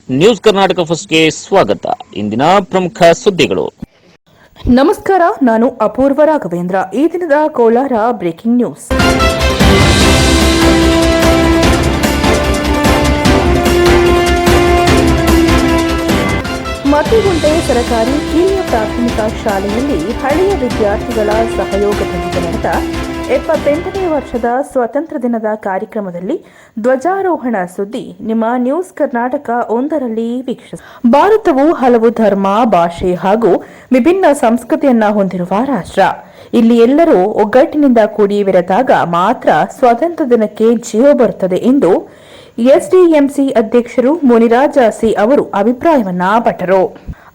News Karnataka ಫಸ್ಟ್ಗೆ ಸ್ವಾಗತ. ಇಂದಿನ ಪ್ರಮುಖ ಸುದ್ದಿಗಳು. ನಮಸ್ಕಾರ, ನಾನು ಅಪೂರ್ವ ರಾಘವೇಂದ್ರ. ಈ ದಿನದ ಕೋಲಾರ ಬ್ರೇಕಿಂಗ್ ನ್ಯೂಸ್. ಮತಿಗುಂಟೆ ಸರ್ಕಾರಿ ಕಿರಿಯ ಪ್ರಾಥಮಿಕ ಶಾಲೆಯಲ್ಲಿ ಹಳೆಯ ವಿದ್ಯಾರ್ಥಿಗಳ ಸಹಯೋಗದೊಂದಿಗೆ ನಡೆದ 78ನೇ ವರ್ಷದ ಸ್ವಾತಂತ್ರ್ಯ ದಿನದ ಕಾರ್ಯಕ್ರಮದಲ್ಲಿ ಧ್ವಜಾರೋಹಣ ಸುದ್ದಿ ನಿಮ್ಮ ನ್ಯೂಸ್ ಕರ್ನಾಟಕ ಒಂದರಲ್ಲಿ ವೀಕ್ಷಿಸಿ. ಭಾರತವು ಹಲವು ಧರ್ಮ, ಭಾಷೆ ಹಾಗೂ ವಿಭಿನ್ನ ಸಂಸ್ಕೃತಿಯನ್ನ ಹೊಂದಿರುವ ರಾಷ್ಟ್ರ. ಇಲ್ಲಿ ಎಲ್ಲರೂ ಒಗ್ಗಟ್ಟಿನಿಂದ ಕೂಡಿ ಬೆರೆತಾಗ ಮಾತ್ರ ಸ್ವಾತಂತ್ರ್ಯ ದಿನಕ್ಕೆ ಜೀವ ಬರುತ್ತದೆ ಎಂದು ಎಸ್ಡಿಎಂಸಿ ಅಧ್ಯಕ್ಷರು ಮುನಿರಾಜ ಸಿ ಅವರು ಅಭಿಪ್ರಾಯವನ್ನ ಪಟ್ಟರು.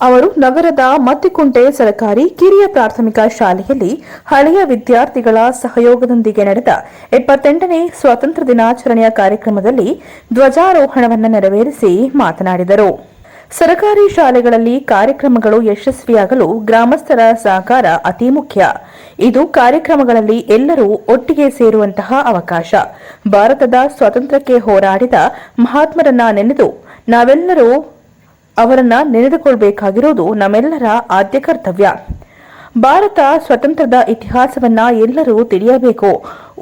ಅವರು ನಗರದ ಮತ್ತಿಕುಂಟೆ ಸರ್ಕಾರಿ ಕಿರಿಯ ಪ್ರಾಥಮಿಕ ಶಾಲೆಯಲ್ಲಿ ಹಳೆಯ ವಿದ್ಯಾರ್ಥಿಗಳ ಸಹಯೋಗದೊಂದಿಗೆ ನಡೆದ 78ನೇ ಸ್ವಾತಂತ್ರ್ಯ ದಿನಾಚರಣೆಯ ಕಾರ್ಯಕ್ರಮದಲ್ಲಿ ಧ್ವಜಾರೋಹಣವನ್ನು ನೆರವೇರಿಸಿ ಮಾತನಾಡಿದರು. ಸರ್ಕಾರಿ ಶಾಲೆಗಳಲ್ಲಿ ಕಾರ್ಯಕ್ರಮಗಳು ಯಶಸ್ವಿಯಾಗಲು ಗ್ರಾಮಸ್ಥರ ಸಹಕಾರ ಅತಿ ಮುಖ್ಯ. ಇದು ಕಾರ್ಯಕ್ರಮಗಳಲ್ಲಿ ಎಲ್ಲರೂ ಒಟ್ಟಿಗೆ ಸೇರುವಂತಹ ಅವಕಾಶ. ಭಾರತದ ಸ್ವಾತಂತ್ರ್ಯಕ್ಕೆ ಹೋರಾಡಿದ ಮಹಾತ್ಮರನ್ನ ನೆನೆದು ನಾವೆಲ್ಲರೂ ಅವರನ್ನ ನೆನೆದುಕೊಳ್ಳಬೇಕಾಗಿರುವುದು ನಮ್ಮೆಲ್ಲರ ಆದ್ಯ ಕರ್ತವ್ಯ. ಭಾರತ ಸ್ವಾತಂತ್ರ್ಯದ ಇತಿಹಾಸವನ್ನ ಎಲ್ಲರೂ ತಿಳಿಯಬೇಕು.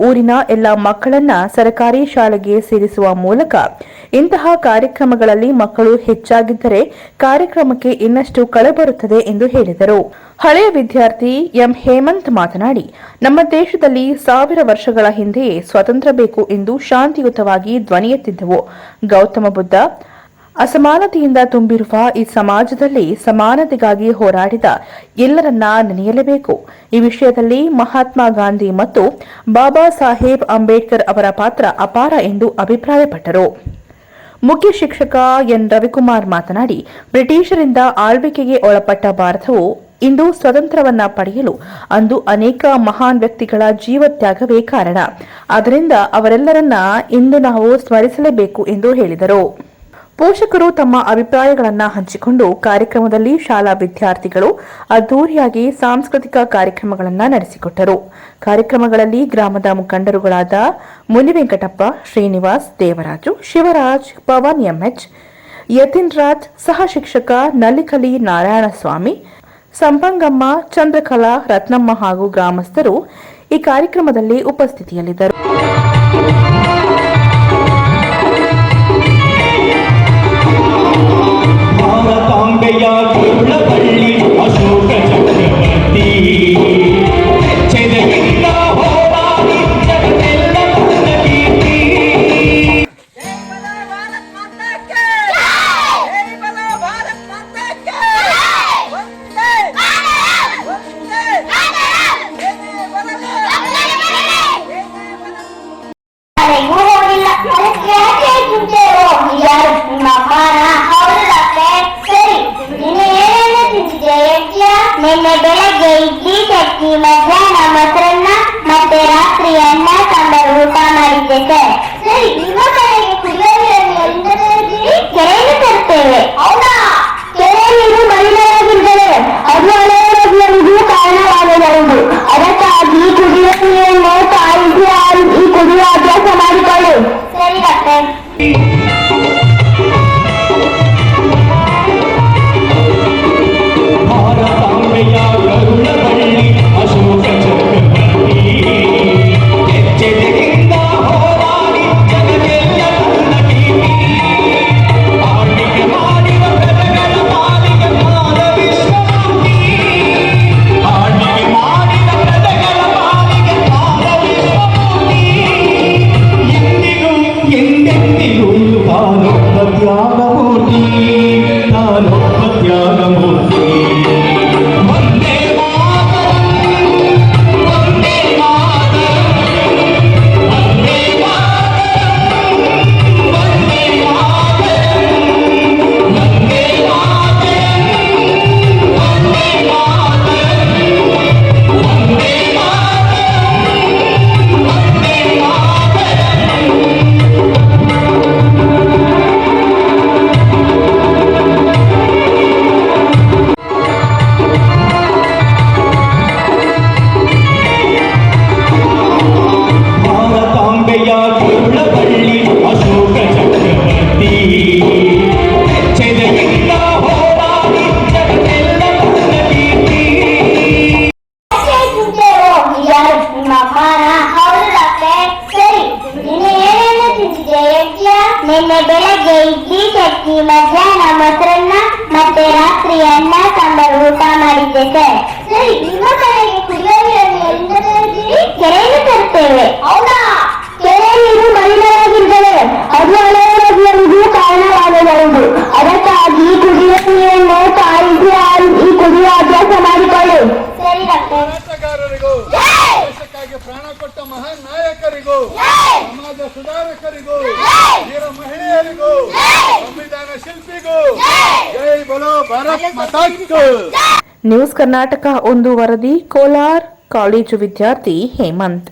ಊರಿನ ಎಲ್ಲ ಮಕ್ಕಳನ್ನ ಸರ್ಕಾರಿ ಶಾಲೆಗೆ ಸೇರಿಸುವ ಮೂಲಕ ಇಂತಹ ಕಾರ್ಯಕ್ರಮಗಳಲ್ಲಿ ಮಕ್ಕಳು ಹೆಚ್ಚಾಗಿದ್ದರೆ ಕಾರ್ಯಕ್ರಮಕ್ಕೆ ಇನ್ನಷ್ಟು ಕಳೆ ಬರುತ್ತದೆ ಎಂದು ಹೇಳಿದರು. ಹಳೆಯ ವಿದ್ಯಾರ್ಥಿ ಎಂ ಹೇಮಂತ್ ಮಾತನಾಡಿ, ನಮ್ಮ ದೇಶದಲ್ಲಿ 1000 ವರ್ಷಗಳ ಹಿಂದೆಯೇ ಸ್ವಾತಂತ್ರ್ಯ ಬೇಕು ಎಂದು ಶಾಂತಿಯುತವಾಗಿ ಧ್ವನಿ ಎತ್ತಿದ್ದೆವು. ಗೌತಮ ಬುದ್ಧ ಅಸಮಾನತೆಯಿಂದ ತುಂಬಿರುವ ಈ ಸಮಾಜದಲ್ಲಿ ಸಮಾನತೆಗಾಗಿ ಹೋರಾಡಿದ ಎಲ್ಲರನ್ನ ನೆನೆಯಲೇಬೇಕು. ಈ ವಿಷಯದಲ್ಲಿ ಮಹಾತ್ಮ ಗಾಂಧಿ ಮತ್ತು ಬಾಬಾ ಸಾಹೇಬ್ ಅಂಬೇಡ್ಕರ್ ಅವರ ಪಾತ್ರ ಅಪಾರ ಎಂದು ಅಭಿಪ್ರಾಯಪಟ್ಟರು. ಮುಖ್ಯ ಶಿಕ್ಷಕ ಎನ್ ರವಿಕುಮಾರ್ ಮಾತನಾಡಿ, ಬ್ರಿಟಿಷರಿಂದ ಆಳ್ವಿಕೆಗೆ ಒಳಪಟ್ಟ ಭಾರತವು ಇಂದು ಸ್ವತಂತ್ರವನ್ನ ಪಡೆಯಲು ಅಂದು ಅನೇಕ ಮಹಾನ್ ವ್ಯಕ್ತಿಗಳ ಜೀವತ್ಯಾಗವೇ ಕಾರಣ. ಆದ್ದರಿಂದ ಅವರೆಲ್ಲರನ್ನ ಇಂದು ನಾವು ಸ್ಮರಿಸಲೇಬೇಕು ಎಂದು ಹೇಳಿದರು. ಪೋಷಕರು ತಮ್ಮ ಅಭಿಪ್ರಾಯಗಳನ್ನು ಹಂಚಿಕೊಂಡು ಕಾರ್ಯಕ್ರಮದಲ್ಲಿ ಶಾಲಾ ವಿದ್ಯಾರ್ಥಿಗಳು ಅದ್ದೂರಿಯಾಗಿ ಸಾಂಸ್ಕೃತಿಕ ಕಾರ್ಯಕ್ರಮಗಳನ್ನು ನಡೆಸಿಕೊಟ್ಟರು. ಕಾರ್ಯಕ್ರಮಗಳಲ್ಲಿ ಗ್ರಾಮದ ಮುಖಂಡರುಗಳಾದ ಮುನಿವೆಂಕಟಪ್ಪ, ಶ್ರೀನಿವಾಸ್, ದೇವರಾಜು, ಶಿವರಾಜ್, ಪವನ್ ಎಂಎಚ್, ಯತಿನ್ ರಾಜ್, ಸಹ ಶಿಕ್ಷಕ ನಲಿಕಲಿ ನಾರಾಯಣಸ್ವಾಮಿ, ಸಂಪಂಗಮ್ಮ, ಚಂದ್ರಕಲಾ, ರತ್ನಮ್ಮ ಹಾಗೂ ಗ್ರಾಮಸ್ಥರು ಈ ಕಾರ್ಯಕ್ರಮದಲ್ಲಿ ಉಪಸ್ಥಿತಿಯಲ್ಲಿದ್ದರು. ಅಶೋಕ ಚಕ್ರವರ್ತಿ ನಿನ್ನೆ ಬೆಳಗ್ಗೆ ಇಡ್ಲಿ, ಚಟ್ನಿ, ಮಧ್ಯಾಹ್ನ ಮೊಸರನ್ನ ಮತ್ತೆ ರಾತ್ರಿ ಅನ್ನ ಸಾಂಬಾರು ಊಟ ಮಾಡಿದ್ದೆ ಸರ್. ಸರಿ, ನಿಮ್ಮ ಕಡೆಗೆ ಕುಡಿಯೋ ನೀರು ಕೆರೆಯಲ್ಲಿ ತರ್ತೇವೆ. ಹೌದಾ? ಕೆರೆ ನೀರು ಮಲಿನವಾಗಿದ್ದರೆ ಅದು ಅನಾರೋಗ್ಯವಿಗೂ ಕಾರಣವಾಗಬಹುದು. ಅದಕ್ಕಾಗಿ ಕುಡಿಯುವ ನೀರನ್ನು ಕಾಯಿಸಿ ಆರಿಸಿ ಕುಡಿಯುವ ಅಭ್ಯಾಸ ಮಾಡಿಕೊಳ್ಳಿ. ಸರಿ ಡಾಕ್ಟರ್. ಅಶೋಕ ಚಕ್ರವರ್ತಿ ಬೆಳಿಗ್ಗೆ ಮಧ್ಯಾಹ್ನ ಮೊಸರನ್ನ ಮತ್ತೆ ರಾತ್ರಿ ಅನ್ನ ಸಾಂಬಾರು ಊಟ ಮಾಡಿದ್ದೆ ಸರ್. ಸರಿ, ನಿಮ್ಮ ಕಡೆಗೆ ಕುಡಿಯೋ ನೀರನ್ನು ಎಲ್ಲಿಂದ ತರುತ್ತೀರಿ? ಕೆರೆಯಿಂದ ತರುತ್ತೇವೆ. ಹೌದಾ? ಕೆರೆ ನೀರು ಮಲಿನವಾಗಿರ್ತದೆ, ಅದು ಅನಾರೋಗ್ಯಕ್ಕೂ ಕಾರಣವಾಗಬಹುದು. ಅದಕ್ಕಾಗಿ ಕುಡಿಯುವ ನೀರನ್ನು ಕಾಯಿಸಿ ಆರಿಸಿ ಕುಡಿಯುವ ಅಭ್ಯಾಸ ಮಾಡಿಕೊಳ್ಳಿ. ಸರಿ ಡಾಕ್ಟರ್. ಹೋರಾಟಗಾರರಿಗೂ ದೇಶಕ್ಕಾಗಿ ಪ್ರಾಣ ಕೊಟ್ಟ ಮಹಾನ್ ನಾಯಕರಿಗೂ ಸಮಾಜ ಸುಧಾರಕರಿಗೂ ವೀರ ಮಹಿಳೆಯರಿಗೂ ಸಂವಿಧಾನ ಶಿಲ್ಪಿಗೂ ಜೈ ಬೋಲೋ ಭಾರತ್ ಮಾತಾ ಕಿ ಜೈ. ನ್ಯೂಸ್ ಕರ್ನಾಟಕ ಒಂದು ವರದಿ. ಕೋಲಾರ್ ಕಾಲೇಜು ವಿದ್ಯಾರ್ಥಿ ಹೇಮಂತ್.